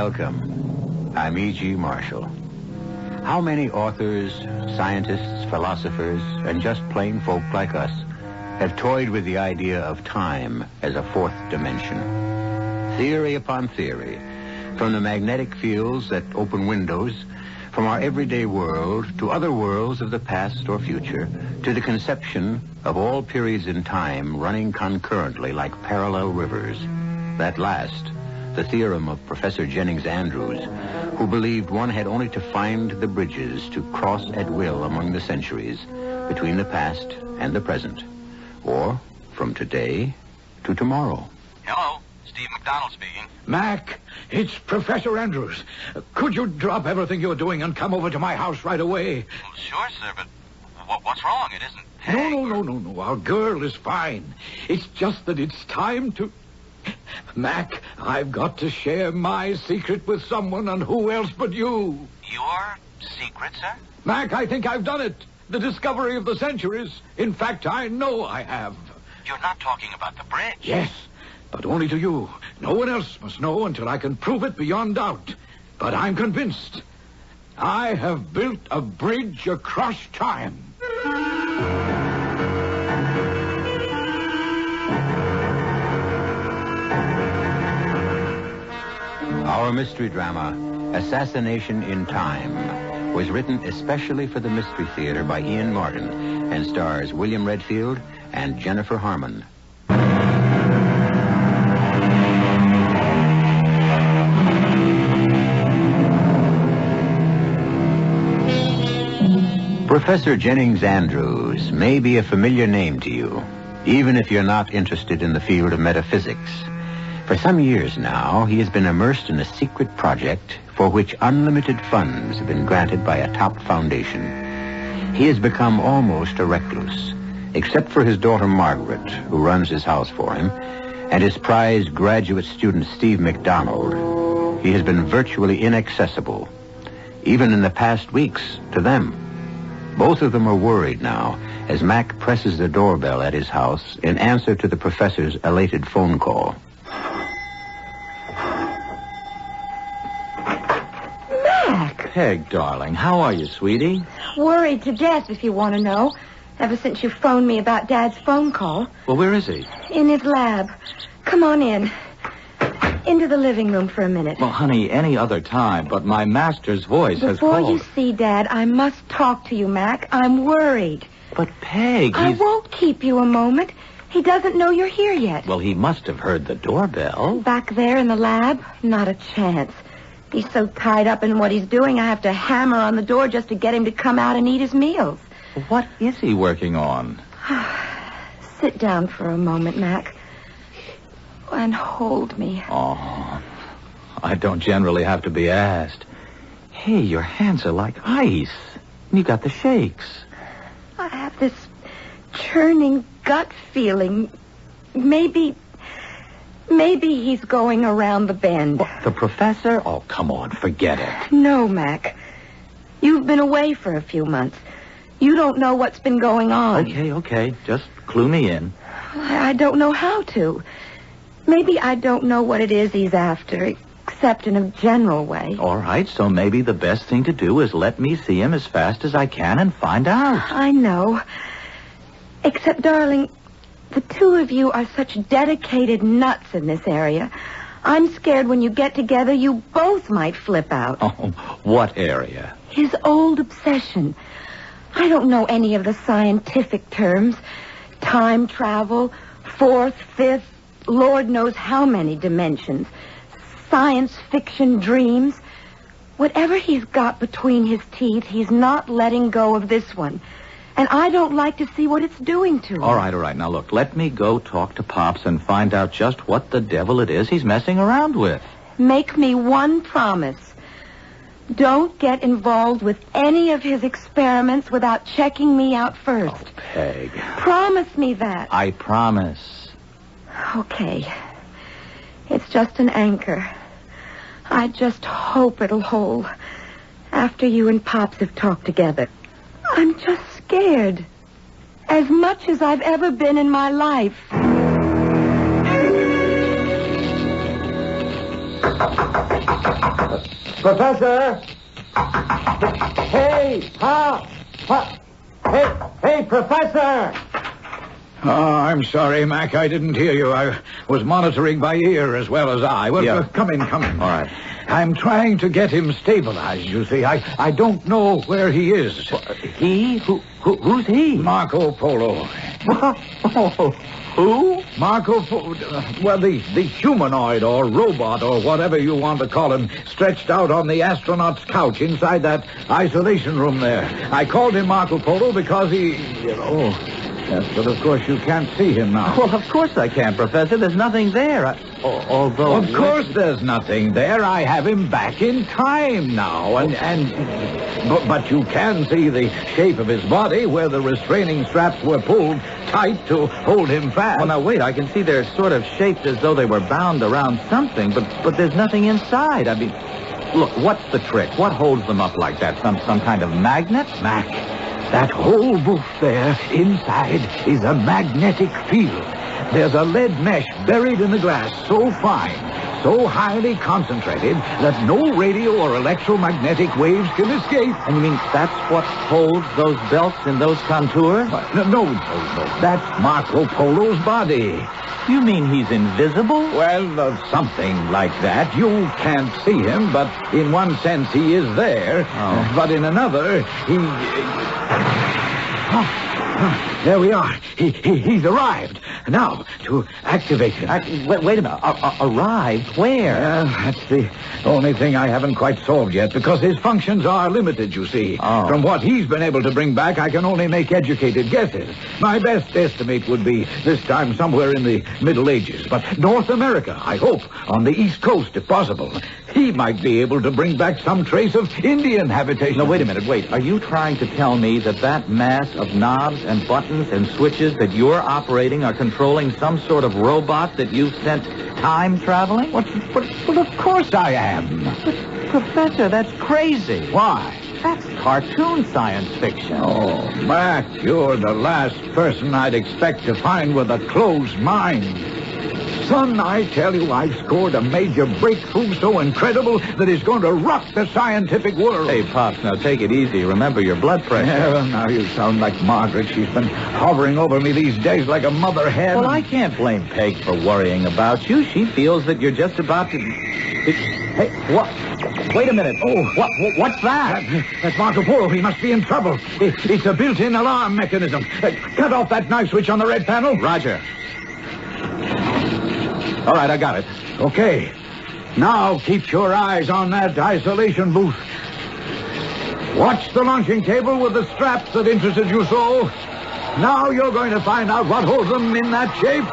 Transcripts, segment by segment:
Welcome. I'm E.G. Marshall. How many authors, scientists, philosophers, and just plain folk like us have toyed with the idea of time as a fourth dimension? Theory upon theory, from the magnetic fields that open windows, from our everyday world to other worlds of the past or future, to the conception of all periods in time running concurrently like parallel rivers. That last, the theorem of Professor Jennings Andrews, who believed one had only to find the bridges to cross at will among the centuries between the past and the present, or from today to tomorrow. Hello, Steve McDonald speaking. Mac, it's Professor Andrews. Could you drop everything you're doing and come over to my house right away? Well, sure, sir, but what's wrong? It isn't Peg. No. Our girl is fine. It's just that it's time to... Mac, I've got to share my secret with someone, and who else but you? Your secret, sir? Mac, I think I've done it. The discovery of the centuries. In fact, I know I have. You're not talking about the bridge. Yes, but only to you. No one else must know until I can prove it beyond doubt. But I'm convinced. I have built a bridge across time. Our mystery drama, Assassination in Time, was written especially for the Mystery Theater by Ian Martin and stars William Redfield and Jennifer Harmon. Professor Jennings Andrews may be a familiar name to you, even if you're not interested in the field of metaphysics. For some years now, he has been immersed in a secret project for which unlimited funds have been granted by a top foundation. He has become almost a recluse, except for his daughter Margaret, who runs his house for him, and his prized graduate student Steve McDonald. He has been virtually inaccessible, even in the past weeks, to them. Both of them are worried now as Mac presses the doorbell at his house in answer to the professor's elated phone call. Peg, darling, how are you, sweetie? Worried to death, if you want to know, ever since you phoned me about Dad's phone call. Well, where is he? In his lab. Come on in. Into the living room for a minute. Well, honey, any other time, but my master's voice has Before called. you see Dad, I must talk to you, Mac. I'm worried. But, Peg, I won't keep you a moment. He doesn't know you're here yet. Well, he must have heard the doorbell. Back there in the lab? Not a chance. He's so tied up in what he's doing, I have to hammer on the door just to get him to come out and eat his meals. What is he working on? Sit down for a moment, Mac. And hold me. Oh, I don't generally have to be asked. Hey, your hands are like ice. You got the shakes. I have this churning gut feeling. Maybe he's going around the bend. What, the professor? Oh, come on, forget it. No, Mac. You've been away for a few months. You don't know what's been going on. Okay. Just clue me in. I don't know how to. Maybe I don't know what it is he's after, except in a general way. All right, so maybe the best thing to do is let me see him as fast as I can and find out. I know. Except, darling, the two of you are such dedicated nuts in this area. I'm scared when you get together, you both might flip out. Oh, what area? His old obsession. I don't know any of the scientific terms. Time travel, fourth, fifth, Lord knows how many dimensions. Science fiction dreams. Whatever he's got between his teeth, he's not letting go of this one. And I don't like to see what it's doing to him. All right. Now, look, let me go talk to Pops and find out just what the devil it is he's messing around with. Make me one promise. Don't get involved with any of his experiments without checking me out first. Oh, Peg. Promise me that. I promise. Okay. It's just an anchor. I just hope it'll hold after you and Pops have talked together. I'm just scared. As much as I've ever been in my life. Professor! Hey, Hey, Professor! Oh, I'm sorry, Mac. I didn't hear you. I was monitoring by ear as well as eye. Well, Yeah. Come in. All right. I'm trying to get him stabilized, you see. I don't know where he is. He? Who's he? Marco Polo. Who? Marco Polo. Well, the humanoid or robot or whatever you want to call him stretched out on the astronaut's couch inside that isolation room there. I called him Marco Polo because he... Yes, but of course you can't see him now. Well, of course I can, Professor. There's nothing there. Although... Of course there's nothing there. I have him back in time now. But you can see the shape of his body where the restraining straps were pulled tight to hold him fast. Well, now, wait. I can see they're sort of shaped as though they were bound around something, but there's nothing inside. I mean, look, what's the trick? What holds them up like that? Some kind of magnet? Mac, that whole booth there inside is a magnetic field. There's a lead mesh buried in the glass so fine, so highly concentrated, that no radio or electromagnetic waves can escape. And you mean that's what holds those belts in those contours? No. That's Marco Polo's body. You mean he's invisible? Well, something like that. You can't see him, but in one sense he is there. Oh. But in another, he... There we are. He's arrived. Now, to activate him. Wait a minute. Arrived? Where? That's the only thing I haven't quite solved yet, because his functions are limited, you see. Oh. From what he's been able to bring back, I can only make educated guesses. My best estimate would be this time somewhere in the Middle Ages. But North America, I hope, on the East Coast, if possible. He might be able to bring back some trace of Indian habitation. No, wait a minute. Wait. Are you trying to tell me that mass of knobs and buttons and switches that you're operating are controlling some sort of robot that you've sent time traveling? Well, of course I am. But, Professor, that's crazy. Why? That's cartoon science fiction. Oh, Mac, you're the last person I'd expect to find with a closed mind. Son, I tell you, I've scored a major breakthrough so incredible that it's going to rock the scientific world. Hey, Pops, now take it easy. Remember your blood pressure. Yeah, well, now you sound like Margaret. She's been hovering over me these days like a mother hen. Well, I can't blame Peg for worrying about you. She feels that you're just about to... Hey, what? Wait a minute. Oh, what's that? That's Marco Polo. He must be in trouble. It's a built-in alarm mechanism. Cut off that knife switch on the red panel. Roger. All right, I got it. Okay. Now keep your eyes on that isolation booth. Watch the launching cable with the straps that interested you so. Now you're going to find out what holds them in that shape.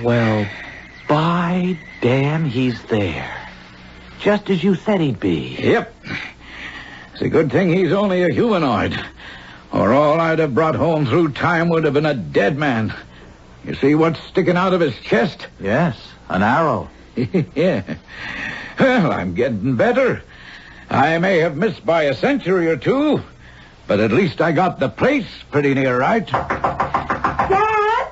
Well, by damn, he's there. Just as you said he'd be. Yep. It's a good thing he's only a humanoid. Or all I'd have brought home through time would have been a dead man. You see what's sticking out of his chest? Yes, an arrow. Yeah. Well, I'm getting better. I may have missed by a century or two, but at least I got the place pretty near right. Dad?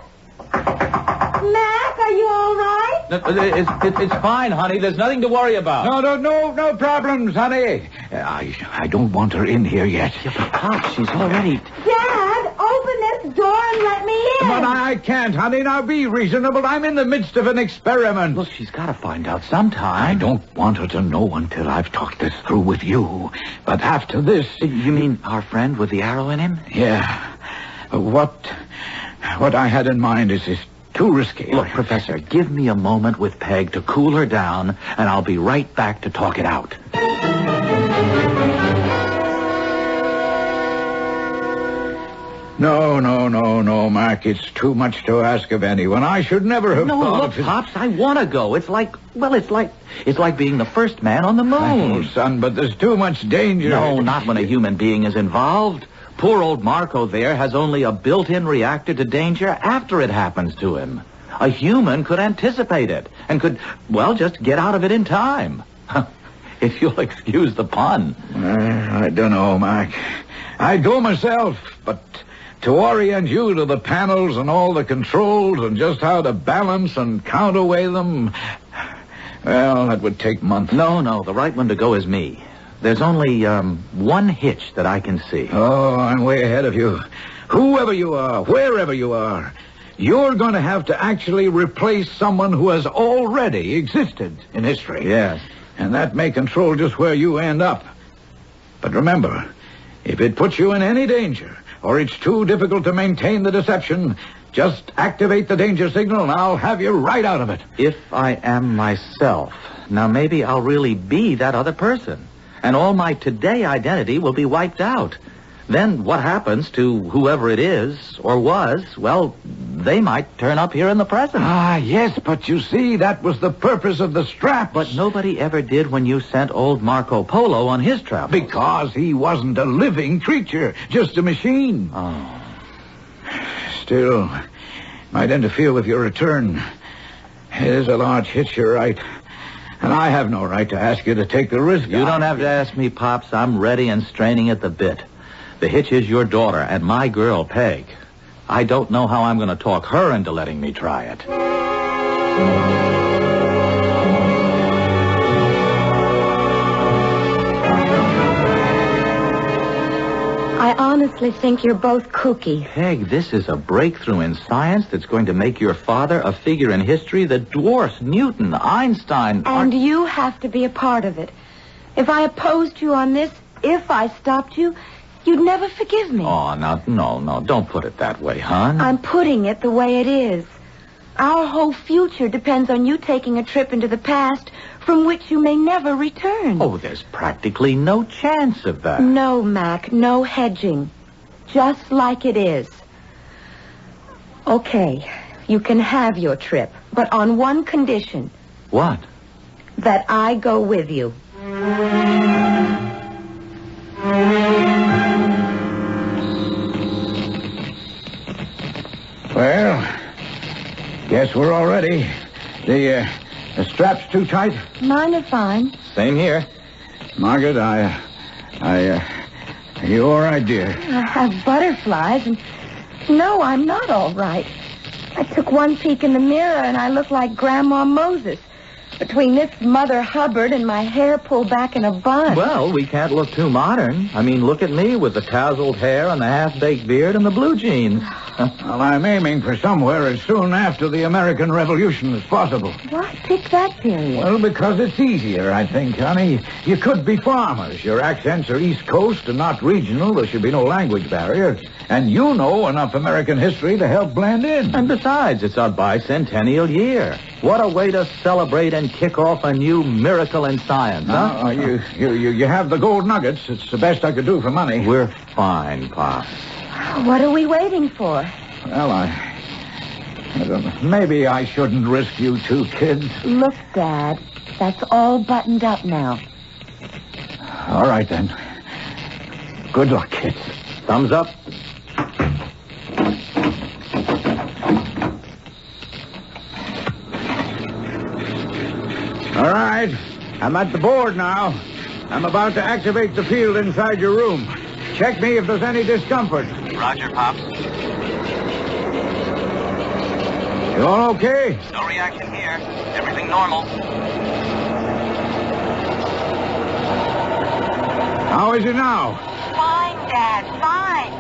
Mac, are you all right? It's fine, honey. There's nothing to worry about. No problems, honey. I don't want her in here yet. Yeah, but Pop, she's already... Dad, open this door and let me in. But I can't, honey. Now be reasonable. I'm in the midst of an experiment. Look, she's got to find out sometime. I don't want her to know until I've talked this through with you. But after this... You mean our friend with the arrow in him? Yeah. What I had in mind is too risky. Look, Professor, give me a moment with Peg to cool her down, and I'll be right back to talk it out. No, Mark. It's too much to ask of anyone. I should never have thought look, of it. Pops, I want to go. It's like being the first man on the moon. Oh, son, but there's too much danger. No, not when a human being is involved. Poor old Marco there has only a built-in reactor to danger after it happens to him. A human could anticipate it and could, just get out of it in time. If you'll excuse the pun. I don't know, Mark. I'd go myself, but To orient you to the panels and all the controls and just how to balance and counterweigh them, well, that would take months. No, the right one to go is me. There's only one hitch that I can see. Oh, I'm way ahead of you. Whoever you are, wherever you are, you're going to have to actually replace someone who has already existed in history. Yes. And that may control just where you end up. But remember, if it puts you in any danger, or it's too difficult to maintain the deception, just activate the danger signal and I'll have you right out of it. If I am myself, now maybe I'll really be that other person. And all my today identity will be wiped out. Then what happens to whoever it is, or was, well, they might turn up here in the present. Ah, yes, but you see, that was the purpose of the straps. But nobody ever did when you sent old Marco Polo on his travels. Because he wasn't a living creature, just a machine. Oh. Still, might interfere with your return. It is a large hitch, you're right. And I have no right to ask you to take the risk. You don't have to ask me, Pops. I'm ready and straining at the bit. The hitch is your daughter and my girl, Peg. I don't know how I'm going to talk her into letting me try it. I honestly think you're both kooky. Peg, this is a breakthrough in science that's going to make your father a figure in history that dwarfs Newton, Einstein... And you have to be a part of it. If I opposed you on this, if I stopped you, you'd never forgive me. Oh, no, don't put it that way, hon. I'm putting it the way it is. Our whole future depends on you taking a trip into the past from which you may never return. Oh, there's practically no chance of that. No, Mac, no hedging. Just like it is. Okay, you can have your trip, but on one condition. What? That I go with you. Well, guess we're all ready. The strap's too tight? Mine are fine. Same here. Margaret, you all right, dear? I have butterflies, and no, I'm not all right. I took one peek in the mirror, and I look like Grandma Moses. Between this Mother Hubbard and my hair pulled back in a bun. Well, we can't look too modern. I mean, look at me with the tousled hair and the half-baked beard and the blue jeans. Well, I'm aiming for somewhere as soon after the American Revolution as possible. Why pick that period? Well, because it's easier, I think, honey. You could be farmers. Your accents are East Coast and not regional. There should be no language barrier. And you know enough American history to help blend in. And besides, it's our bicentennial year. What a way to celebrate and kick off a new miracle in science, huh? You have the gold nuggets. It's the best I could do for money. We're fine, Pop. What are we waiting for? Well, I don't know. Maybe I shouldn't risk you two kids. Look, Dad, that's all buttoned up now. All right, then. Good luck, kids. Thumbs up. All right. I'm at the board now. I'm about to activate the field inside your room. Check me if there's any discomfort. Roger, Pops. You all okay? No reaction here. Everything normal. How is it now? Fine, Dad, fine.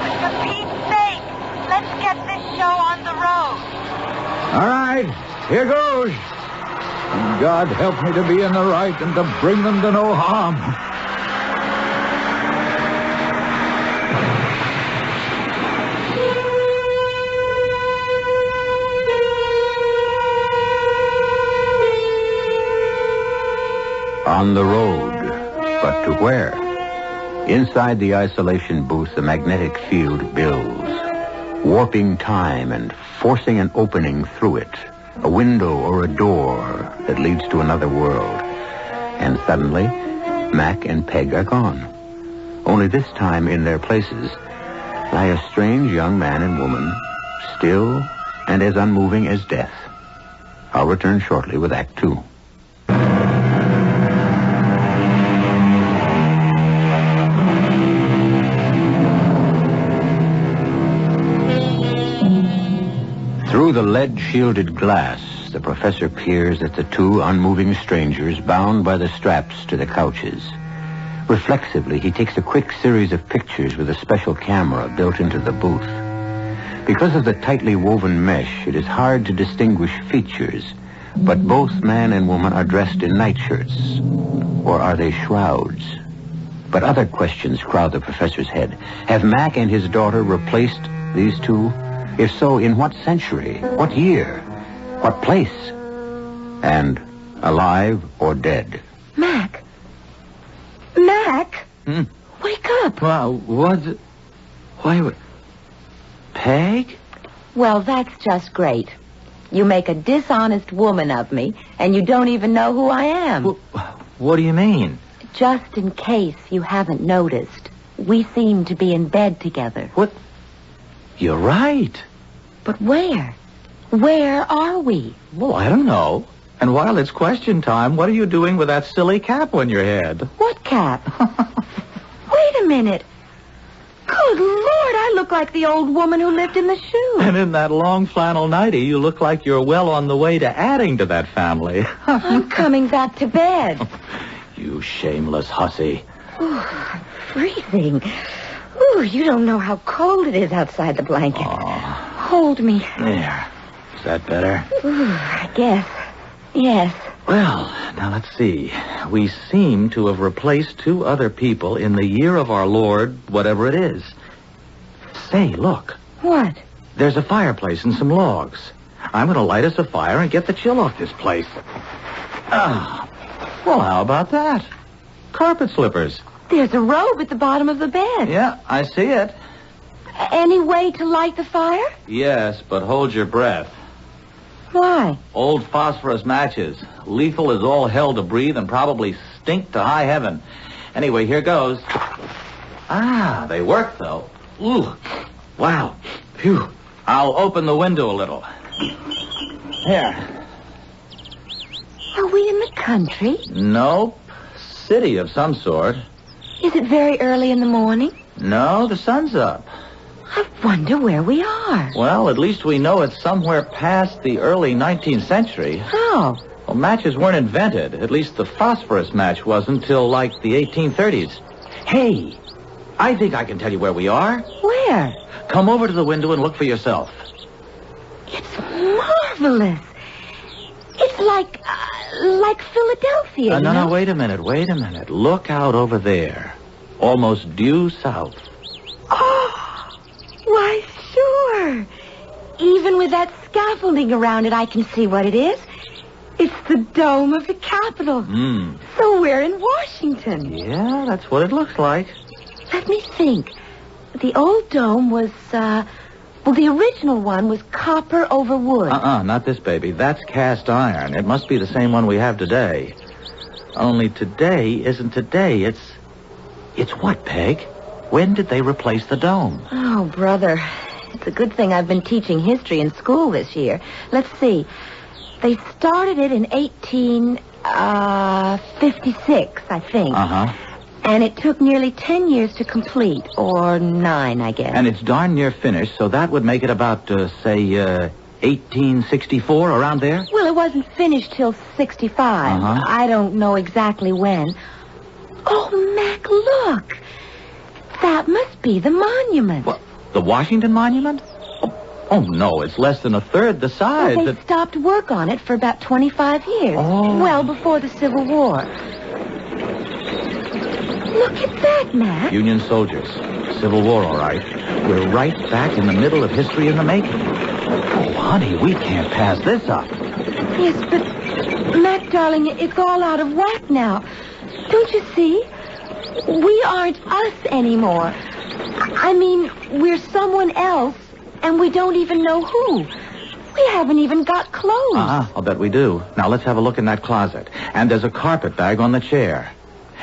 But for Pete's sake, let's get this show on the road. All right. Here goes. And God help me to be in the right and to bring them to no harm. On the road, but to where? Inside the isolation booth, the magnetic field builds, warping time and forcing an opening through it, a window or a door that leads to another world. And suddenly, Mac and Peg are gone. Only this time, in their places, lie a strange young man and woman, still and as unmoving as death. I'll return shortly with Act 2. Through the lead-shielded glass, the professor peers at the two unmoving strangers bound by the straps to the couches. Reflexively, he takes a quick series of pictures with a special camera built into the booth. Because of the tightly woven mesh, it is hard to distinguish features, but both man and woman are dressed in nightshirts. Or are they shrouds? But other questions crowd the professor's head. Have Mac and his daughter replaced these two? If so, in what century? What year? What place? And alive or dead? Mac? Mac? Wake up. Well, what? Why? Peg? Well, that's just great. You make a dishonest woman of me, and you don't even know who I am. What do you mean? Just in case you haven't noticed, we seem to be in bed together. What? You're right. But where? Where are we? Well, I don't know. And while it's question time, what are you doing with that silly cap on your head? What cap? Wait a minute. Good Lord, I look like the old woman who lived in the shoe. And in that long flannel nightie, you look like you're well on the way to adding to that family. I'm coming back to bed. You shameless hussy. Ooh, freezing. Ooh, you don't know how cold it is outside the blanket. Hold me. There. Is that better? Ooh, I guess. Yes. Well, now let's see. We seem to have replaced two other people in the year of our Lord, whatever it is. Say, look. What? There's a fireplace and some logs. I'm going to light us a fire and get the chill off this place. Well, how about that? Carpet slippers. There's a robe at the bottom of the bed. Yeah, I see it. Any way to light the fire? Yes, but hold your breath. Why? Old phosphorus matches. Lethal as all hell to breathe and probably stink to high heaven. Anyway, here goes. They work, though. Ooh. Wow. Phew. I'll open the window a little. Here. Are we in the country? Nope. City of some sort. Is it very early in the morning? No, the sun's up. I wonder where we are. Well, at least we know it's somewhere past the early 19th century. How? Well, matches weren't invented. At least the phosphorus match wasn't till like the 1830s. Hey, I think I can tell you where we are. Where? Come over to the window and look for yourself. It's marvelous. It's like Philadelphia. No, wait a minute. Look out over there. Almost due south. Oh, why, sure. Even with that scaffolding around it, I can see what it is. It's the dome of the Capitol. So we're in Washington. Yeah, that's what it looks like. Let me think. The old dome was, the original one was copper over wood. Not this baby. That's cast iron. It must be the same one we have today. Only today isn't today. It's what, Peg? When did they replace the dome? Oh, brother. It's a good thing I've been teaching history in school this year. Let's see. They started it in 1856, I think. And it took nearly 10 years to complete, or 9, I guess. And it's darn near finished, so that would make it about, 1864, around there? Well, it wasn't finished till 65. I don't know exactly when. Oh, Mac, look. That must be the monument. What, the Washington Monument? Oh, no, it's less than a third the size. Well, they stopped work on it for about 25 years. Well before the Civil War. Look at that, Mac. Union soldiers. Civil War, all right. We're right back in the middle of history in the making. Oh, honey, we can't pass this up. Yes, but, Mac, darling, it's all out of whack now. Don't you see? We aren't us anymore. I mean, we're someone else, and we don't even know who. We haven't even got clothes. I'll bet we do. Now, let's have a look in that closet. And there's a carpet bag on the chair.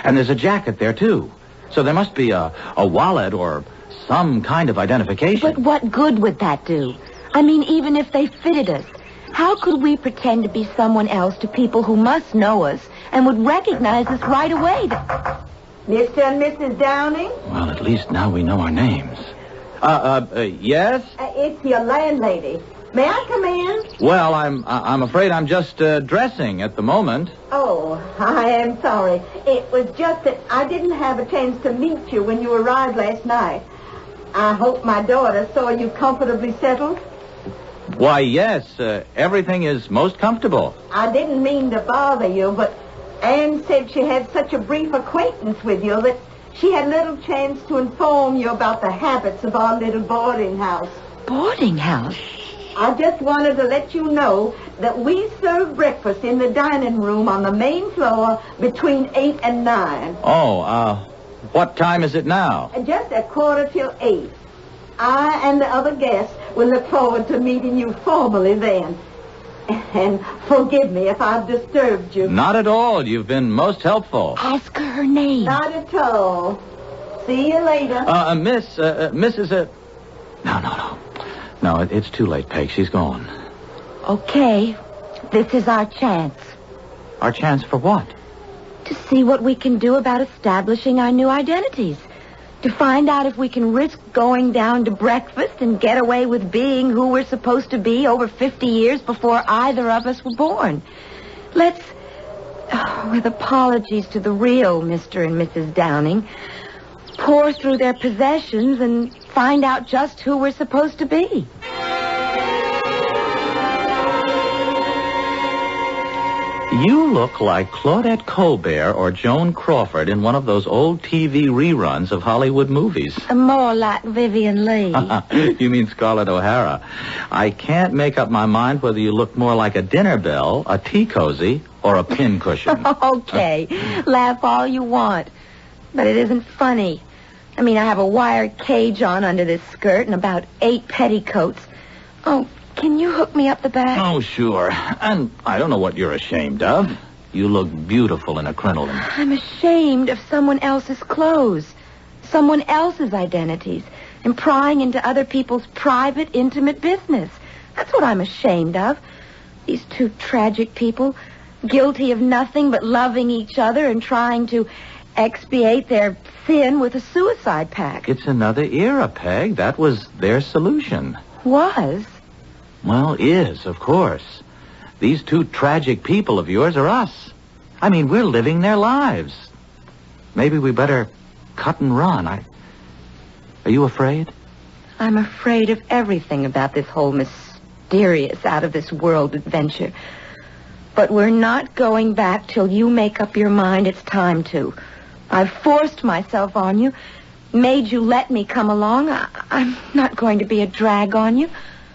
And there's a jacket there, too. So there must be a wallet or some kind of identification. But what good would that do? I mean, even if they fitted us, how could we pretend to be someone else to people who must know us and would recognize us right away? Mr. and Mrs. Downing? Well, at least now we know our names. Yes? It's your landlady. May I come in? Well, I'm afraid I'm just dressing at the moment. Oh, I am sorry. It was just that I didn't have a chance to meet you when you arrived last night. I hope my daughter saw you comfortably settled. Why, yes, everything is most comfortable. I didn't mean to bother you, but Anne said she had such a brief acquaintance with you that she had little chance to inform you about the habits of our little boarding house. Boarding house? I just wanted to let you know that we serve breakfast in the dining room on the main floor between 8 and 9. Oh, what time is it now? Just 7:45. I and the other guests will look forward to meeting you formally then. And forgive me if I've disturbed you. Not at all. You've been most helpful. Ask her her name. Not at all. See you later. Mrs. No, it's too late, Peg. She's gone. Okay. This is our chance. Our chance for what? To see what we can do about establishing our new identities. To find out if we can risk going down to breakfast and get away with being who we're supposed to be over 50 years before either of us were born. Let's, with apologies to the real Mr. and Mrs. Downing, pour through their possessions and find out just who we're supposed to be. You look like Claudette Colbert or Joan Crawford in one of those old TV reruns of Hollywood movies. More like Vivian Lee. You mean Scarlett O'Hara. I can't make up my mind whether you look more like a dinner bell, a tea cozy, or a pincushion. Okay, laugh all you want. But it isn't funny. I mean, I have a wire cage on under this skirt and about 8 petticoats. Oh, can you hook me up the back? Oh, sure. And I don't know what you're ashamed of. You look beautiful in a crinoline. I'm ashamed of someone else's clothes, someone else's identities, and prying into other people's private, intimate business. That's what I'm ashamed of. These two tragic people, guilty of nothing but loving each other and trying to expiate their sin with a suicide pact. It's another era, Peg. That was their solution. Was? Well, is, of course. These two tragic people of yours are us. I mean, we're living their lives. Maybe we better cut and run. Are you afraid? I'm afraid of everything about this whole mysterious, out-of-this-world adventure. But we're not going back till you make up your mind it's time to. I've forced myself on you, made you let me come along. I'm not going to be a drag on you.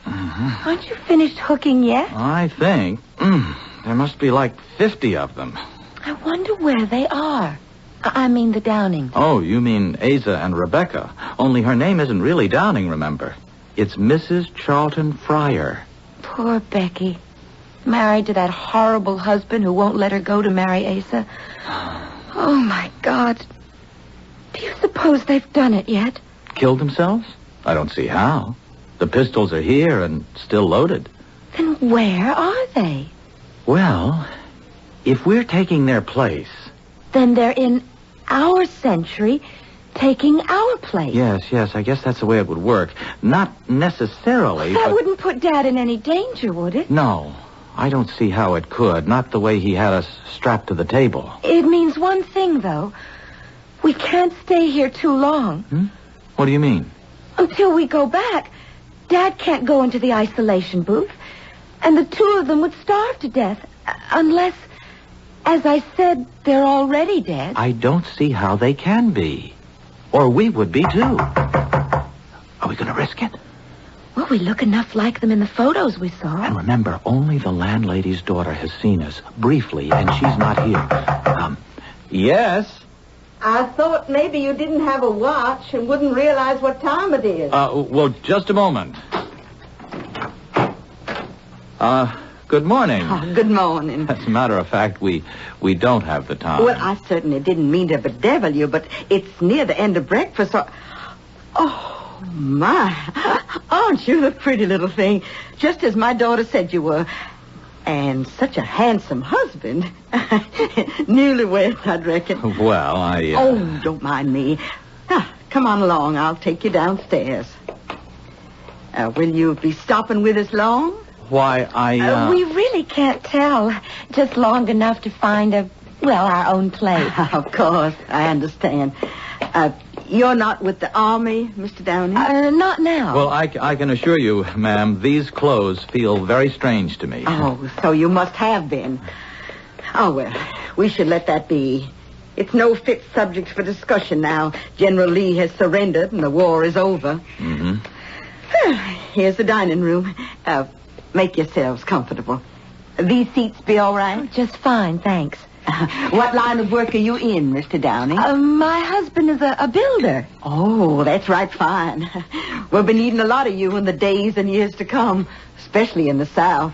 Mm-hmm. Aren't you finished hooking yet? I think. There must be like 50 of them. I wonder where they are. I mean the Downings. Oh, you mean Asa and Rebecca. Only her name isn't really Downing, remember. It's Mrs. Charlton Fryer. Poor Becky. Married to that horrible husband who won't let her go to marry Asa. Oh, my God. Do you suppose they've done it yet? Killed themselves? I don't see how. The pistols are here and still loaded. Then where are they? Well, if we're taking their place... Then they're in our century, taking our place. Yes, I guess that's the way it would work. Not necessarily, That but... wouldn't put Dad in any danger, would it? No, I don't see how it could. Not the way he had us strapped to the table. It means one thing, though. We can't stay here too long. What do you mean? Until we go back, Dad can't go into the isolation booth, and the two of them would starve to death, unless, as I said, they're already dead. I don't see how they can be. Or we would be, too. Are we going to risk it? Well, we look enough like them in the photos we saw. And remember, only the landlady's daughter has seen us, briefly, and she's not here. Yes? I thought maybe you didn't have a watch and wouldn't realize what time it is. Well, just a moment. Good morning. Oh, good morning. As a matter of fact, we don't have the time. Well, I certainly didn't mean to bedevil you, but it's near the end of breakfast, so... Oh, my. Aren't you the pretty little thing? Just as my daughter said you were. And such a handsome husband. Newlywed, I'd reckon. Well, Oh, don't mind me. Come on along. I'll take you downstairs. Will you be stopping with us long? Why, We really can't tell. Just long enough to find our own place. Of course, I understand. You're not with the Army, Mr. Downey? Not now. Well, I can assure you, ma'am, these clothes feel very strange to me. Oh, so you must have been. Oh, well, we should let that be. It's no fit subject for discussion now. General Lee has surrendered and the war is over. Mm-hmm. Here's the dining room. Make yourselves comfortable. These seats be all right? Just fine, thanks. What line of work are you in, Mr. Downey? My husband is a builder. Oh, that's right, fine. We'll be needing a lot of you in the days and years to come, especially in the South.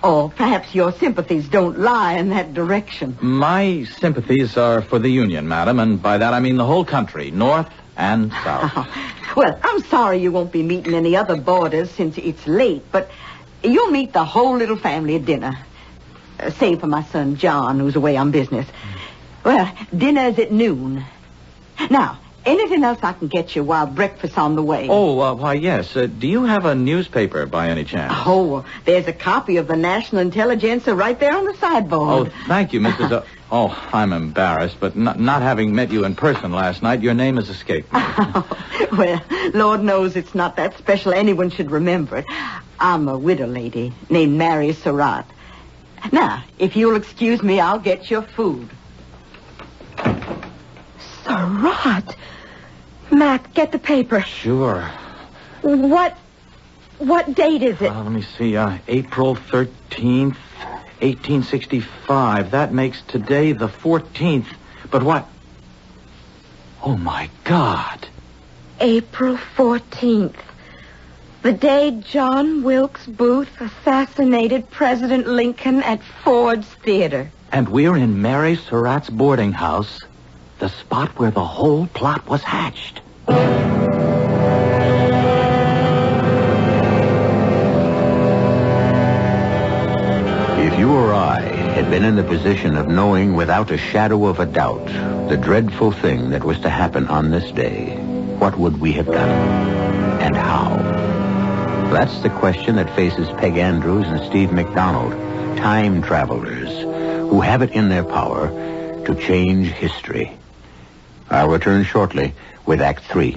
Or perhaps your sympathies don't lie in that direction. My sympathies are for the Union, madam, and by that I mean the whole country, North and South. Well, I'm sorry you won't be meeting any other boarders since it's late, but you'll meet the whole little family at dinner. Save for my son, John, who's away on business. Well, dinner's at noon. Now, anything else I can get you while breakfast's on the way? Oh, why, yes. Do you have a newspaper by any chance? Oh, there's a copy of the National Intelligencer right there on the sideboard. Oh, thank you, Mrs. Oh, I'm embarrassed, but not having met you in person last night, your name has escaped me. Well, Lord knows it's not that special anyone should remember it. I'm a widow lady named Mary Surratt. Now, if you'll excuse me, I'll get your food. Surratt. Mac, get the paper. Sure. What date is it? Let me see. April 13th, 1865. That makes today the 14th. But what? Oh, my God. April 14th. The day John Wilkes Booth assassinated President Lincoln at Ford's Theater. And we're in Mary Surratt's boarding house, the spot where the whole plot was hatched. If you or I had been in the position of knowing without a shadow of a doubt the dreadful thing that was to happen on this day, what would we have done? And how? That's the question that faces Peg Andrews and Steve McDonald, time travelers who have it in their power to change history. I'll return shortly with Act 3.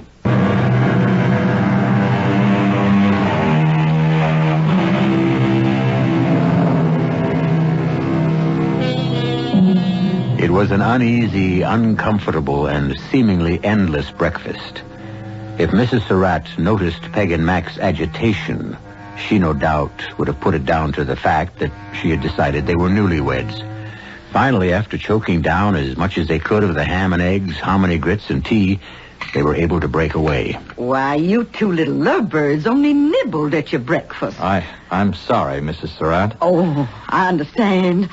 It was an uneasy, uncomfortable, and seemingly endless breakfast. If Mrs. Surratt noticed Peg and Mac's agitation, she no doubt would have put it down to the fact that she had decided they were newlyweds. Finally, after choking down as much as they could of the ham and eggs, hominy grits, and tea, they were able to break away. Why, you two little lovebirds only nibbled at your breakfast. I'm sorry, Mrs. Surratt. Oh, I understand.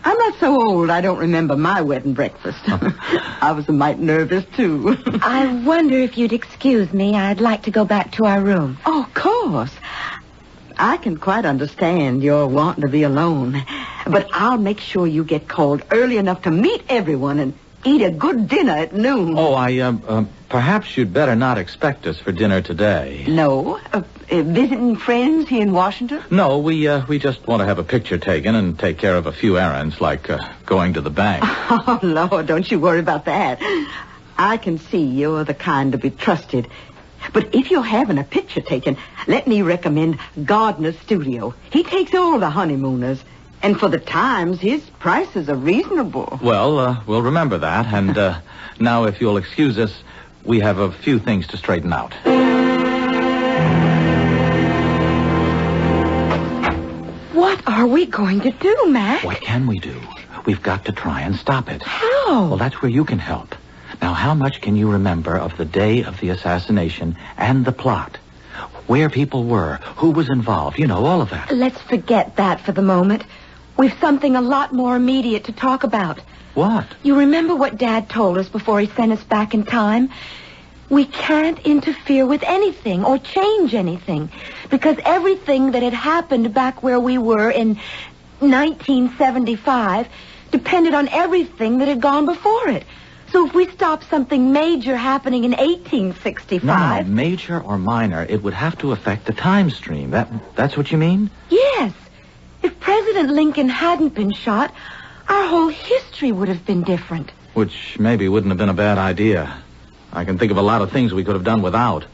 I'm not so old I don't remember my wedding breakfast. I was a mite nervous, too. I wonder if you'd excuse me. I'd like to go back to our room. Oh, of course. I can quite understand you're wanting to be alone. But I'll make sure you get called early enough to meet everyone and eat a good dinner at noon. Oh, perhaps you'd better not expect us for dinner today. No? Visiting friends here in Washington? No, we just want to have a picture taken and take care of a few errands, like going to the bank. Oh, Lord, don't you worry about that. I can see you're the kind to be trusted. But if you're having a picture taken, let me recommend Gardner's Studio. He takes all the honeymooners. And for the times, his prices are reasonable. Well, we'll remember that. And now, if you'll excuse us, we have a few things to straighten out. What are we going to do, Mac? What can we do? We've got to try and stop it. How? Well, that's where you can help. Now, how much can you remember of the day of the assassination and the plot? Where people were, who was involved, all of that. Let's forget that for the moment. We've something a lot more immediate to talk about. What? You remember what Dad told us before he sent us back in time? We can't interfere with anything or change anything because everything that had happened back where we were in 1975 depended on everything that had gone before it. So if we stop something major happening in 1865... No, major or minor, it would have to affect the time stream. That's what you mean? Yes. If President Lincoln hadn't been shot, our whole history would have been different. Which maybe wouldn't have been a bad idea. I can think of a lot of things we could have done without.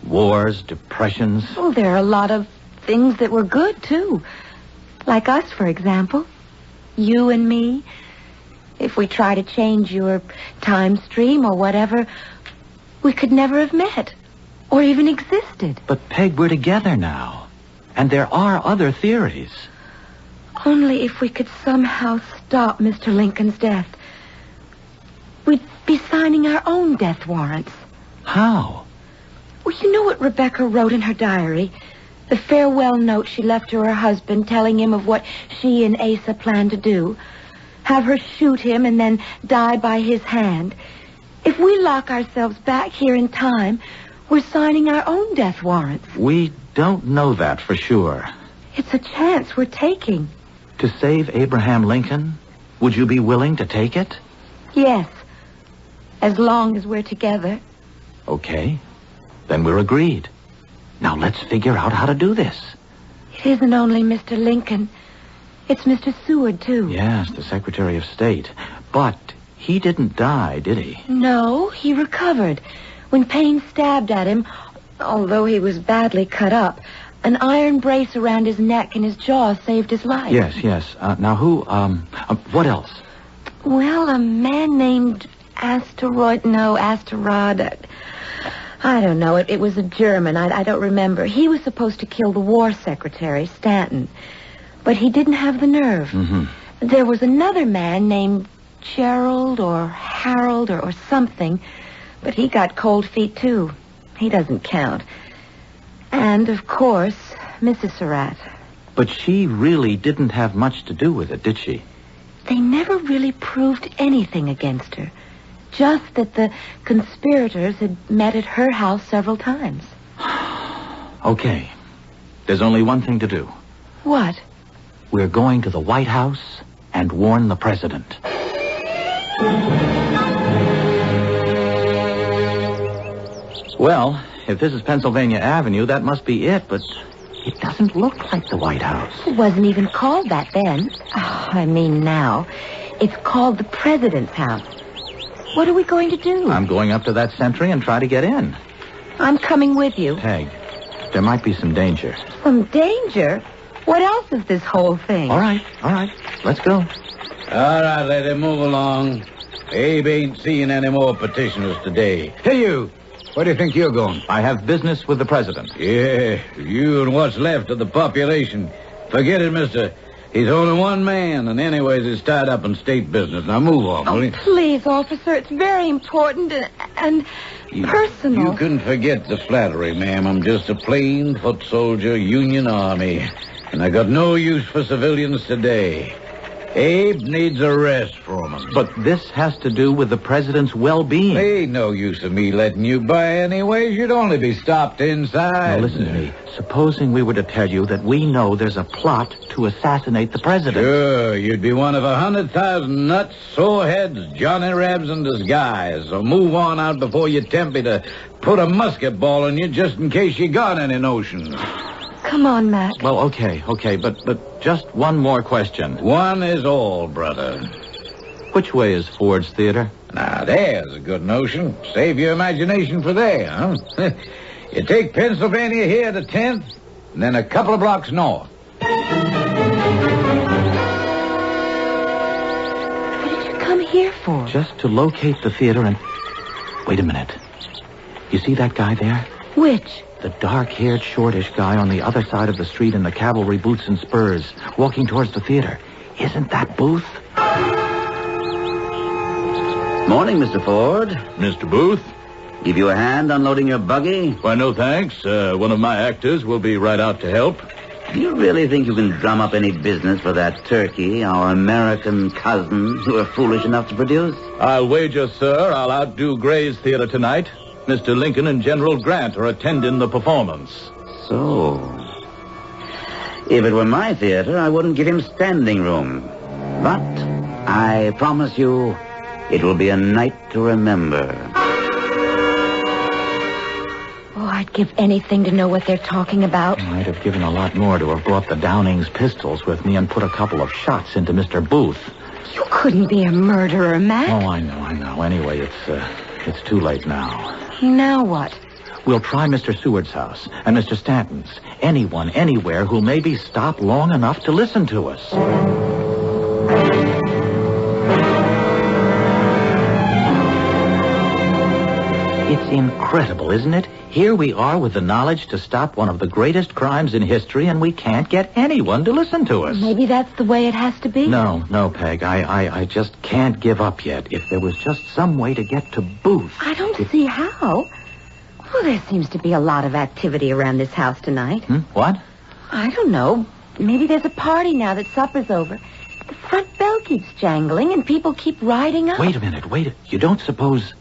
Wars, depressions. Oh, there are a lot of things that were good, too. Like us, for example. You and me. If we try to change your time stream or whatever, we could never have met or even existed. But, Peg, we're together now. And there are other theories. Only if we could somehow stop Mr. Lincoln's death. We'd be signing our own death warrants. How? Well, you know what Rebecca wrote in her diary? The farewell note she left to her husband telling him of what she and Asa planned to do. Have her shoot him and then die by his hand. If we lock ourselves back here in time, we're signing our own death warrants. We don't know that for sure. It's a chance we're taking. To save Abraham Lincoln? Would you be willing to take it? Yes. As long as we're together. Okay. Then we're agreed. Now let's figure out how to do this. It isn't only Mr. Lincoln. It's Mr. Seward, too. Yes, the Secretary of State. But he didn't die, did he? No, he recovered. When Payne stabbed at him, although he was badly cut up, an iron brace around his neck and his jaw saved his life. Yes. Now who, what else? Well, a man named Asterod. I don't know. It was a German. I don't remember. He was supposed to kill the war secretary, Stanton. But he didn't have the nerve. Mm-hmm. There was another man named Gerald or Harold or something. But he got cold feet, too. He doesn't count. And, of course, Mrs. Surratt. But she really didn't have much to do with it, did she? They never really proved anything against her. Just that the conspirators had met at her house several times. Okay. There's only one thing to do. What? We're going to the White House and warn the president. Well, if this is Pennsylvania Avenue, that must be it, but it doesn't look like the White House. It wasn't even called that then. Oh, I mean now. It's called the President's house. What are we going to do? I'm going up to that sentry and try to get in. I'm coming with you. Peg, there might be some danger. Some danger? What else is this whole thing? All right. Let's go. All right, lady, move along. Abe ain't seeing any more petitioners today. Hey, you. Where do you think you're going? I have business with the president. Yeah, you and what's left of the population. Forget it, mister. He's only one man, and anyways, he's tied up in state business. Now move on, will you? Please, officer, it's very important and personal. You can forget the flattery, ma'am. I'm just a plain foot soldier, Union Army, and I got no use for civilians today. Abe needs a rest from him. But this has to do with the president's well-being. Ain't no use of me letting you by anyways. You'd only be stopped inside. Now, listen to me. Supposing we were to tell you that we know there's a plot to assassinate the president. Sure, you'd be one of 100,000 nuts, soreheads, Johnny Rebs in disguise. So move on out before you tempt me to put a musket ball in you just in case you got any notions. Come on, Mac. Well, okay, but just one more question. One is all, brother. Which way is Ford's Theater? Now, there's a good notion. Save your imagination for there, huh? You take Pennsylvania here to 10th, and then a couple of blocks north. What did you come here for? Just to locate the theater and... Wait a minute. You see that guy there? Which? The dark-haired, shortish guy on the other side of the street in the cavalry boots and spurs, walking towards the theater. Isn't that Booth? Morning, Mr. Ford. Mr. Booth? Give you a hand unloading your buggy? Why, no thanks. One of my actors will be right out to help. Do you really think you can drum up any business for that turkey, our American cousin, you were foolish enough to produce? I'll wager, sir, I'll outdo Gray's Theater tonight. Mr. Lincoln and General Grant are attending the performance. So, if it were my theater, I wouldn't give him standing room. But I promise you, It will be a night to remember. Oh, I'd give anything to know what they're talking about. I'd have given a lot more to have brought the Downing's pistols with me and put a couple of shots into Mr. Booth. You couldn't be a murderer, Mac. Oh, I know. Anyway, it's too late now. Now what? We'll try Mr. Seward's house and Mr. Stanton's. Anyone, anywhere who'll maybe stop long enough to listen to us. It's incredible, isn't it? Here we are with the knowledge to stop one of the greatest crimes in history, and we can't get anyone to listen to us. Maybe that's the way it has to be. No, Peg. I just can't give up yet. If there was just some way to get to Booth. I don't see how. Well, there seems to be a lot of activity around this house tonight. What? I don't know. Maybe there's a party now that supper's over. The front bell keeps jangling and people keep riding up. Wait a minute. You don't suppose...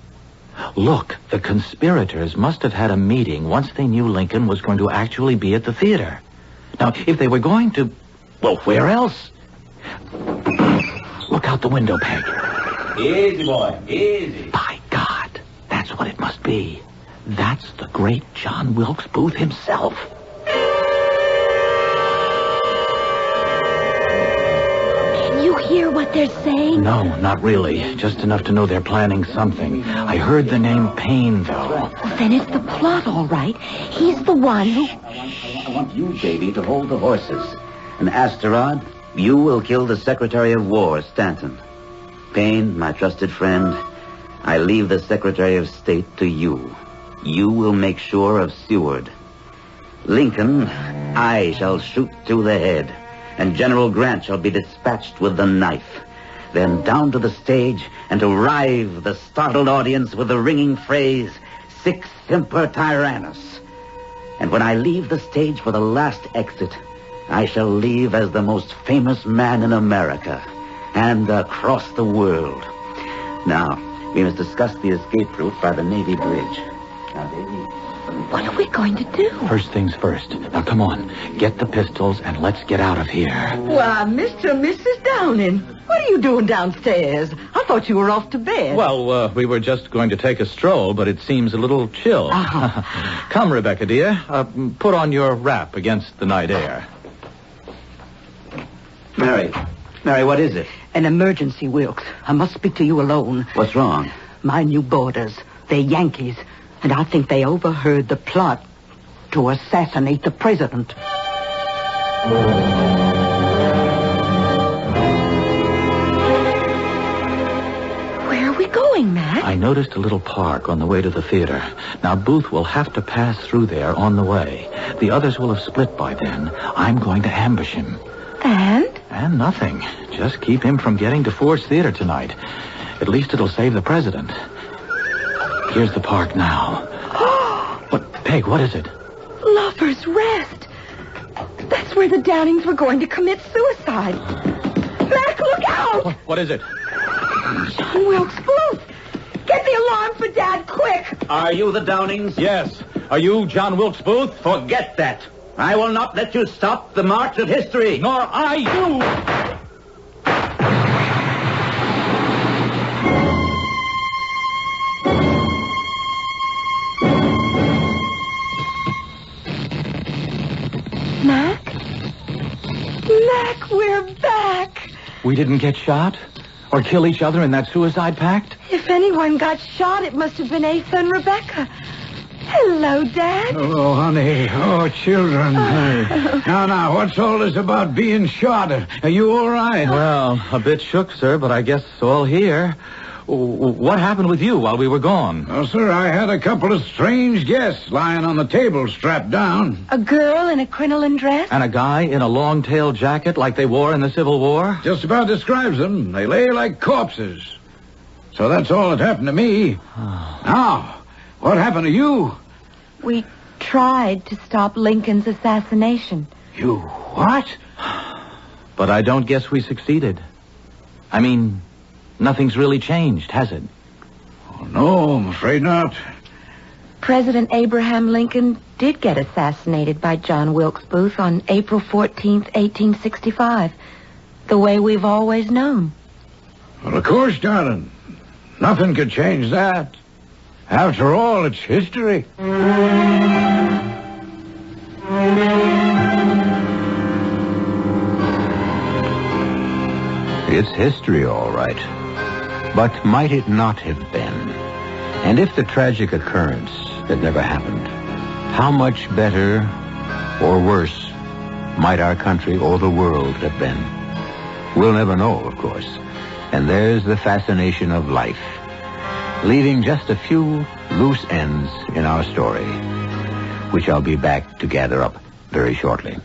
Look, the conspirators must have had a meeting once they knew Lincoln was going to actually be at the theater. Now, if they were going to... Well, where else? Look out the window, Peg. Easy, boy. Easy. By God, that's what it must be. That's the great John Wilkes Booth himself. Can you hear what they're saying? No, not really. Just enough to know they're planning something. I heard the name Payne, though. Well, then it's the plot, all right. He's the one who... I want you, Davy, to hold the horses. And Asterod, you will kill the Secretary of War, Stanton. Payne, my trusted friend, I leave the Secretary of State to you. You will make sure of Seward. Lincoln, I shall shoot through the head, and General Grant shall be dispatched with the knife. Then down to the stage and to rive the startled audience with the ringing phrase, Sic Semper Tyrannis. And when I leave the stage for the last exit, I shall leave as the most famous man in America and across the world. Now, we must discuss the escape route by the Navy Bridge. Now, Davy... What are we going to do? First things first. Now, come on. Get the pistols and let's get out of here. Why, Mr. and Mrs. Downing, what are you doing downstairs? I thought you were off to bed. Well, we were just going to take a stroll, but it seems a little chill. Come, Rebecca, dear. Put on your wrap against the night air. Mary, what is it? An emergency, Wilkes. I must speak to you alone. What's wrong? My new boarders. They're Yankees. And I think they overheard the plot to assassinate the president. Where are we going, Mac? I noticed a little park on the way to the theater. Now, Booth will have to pass through there on the way. The others will have split by then. I'm going to ambush him. And? Nothing. Just keep him from getting to Ford's Theater tonight. At least it'll save the president. Here's the park now. But, Peg, what is it? Lover's Rest. That's where the Downings were going to commit suicide. Mac, look out! What is it? John Wilkes Booth! Get the alarm for Dad, quick! Are you the Downings? Yes. Are you John Wilkes Booth? Forget that. I will not let you stop the march of history. Nor I you. Mac, we're back. We didn't get shot? Or kill each other in that suicide pact? If anyone got shot, it must have been Asa and Rebecca. Hello, Dad. Oh, honey. Oh, children. Now, what's all this about being shot? Are you all right? Well, a bit shook, sir, but I guess all here. What happened with you while we were gone? Oh, sir, I had a couple of strange guests lying on the table strapped down. A girl in a crinoline dress? And a guy in a long-tailed jacket like they wore in the Civil War? Just about describes them. They lay like corpses. So that's all that happened to me. Now, what happened to you? We tried to stop Lincoln's assassination. You what? But I don't guess we succeeded. I mean, nothing's really changed, has it? Oh, no, I'm afraid not. President Abraham Lincoln did get assassinated by John Wilkes Booth on April 14th, 1865, the way we've always known. Well, of course, darling. Nothing could change that. After all, it's history. It's history, all right. But might it not have been? And if the tragic occurrence had never happened, how much better or worse might our country or the world have been? We'll never know, of course. And there's the fascination of life, leaving just a few loose ends in our story, which I'll be back to gather up very shortly.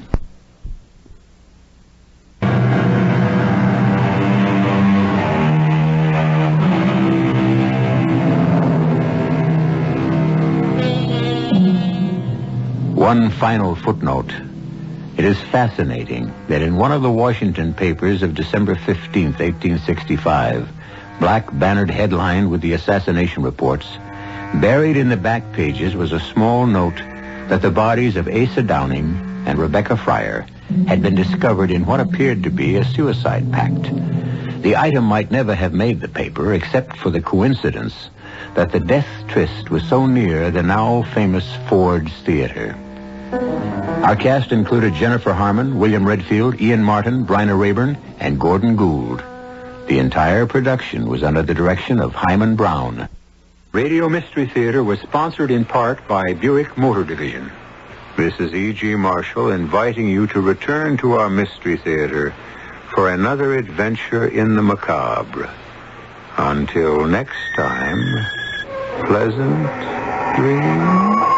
One final footnote. It is fascinating that in one of the Washington papers of December 15th, 1865, black bannered headlined with the assassination reports, buried in the back pages was a small note that the bodies of Asa Downing and Rebecca Fryer had been discovered in what appeared to be a suicide pact. The item might never have made the paper except for the coincidence that the death tryst was so near the now famous Ford's Theater. Our cast included Jennifer Harmon, William Redfield, Ian Martin, Bryna Rayburn, and Gordon Gould. The entire production was under the direction of Himan Brown. Radio Mystery Theater was sponsored in part by Buick Motor Division. This is E.G. Marshall inviting you to return to our Mystery Theater for another adventure in the macabre. Until next time, pleasant dreams.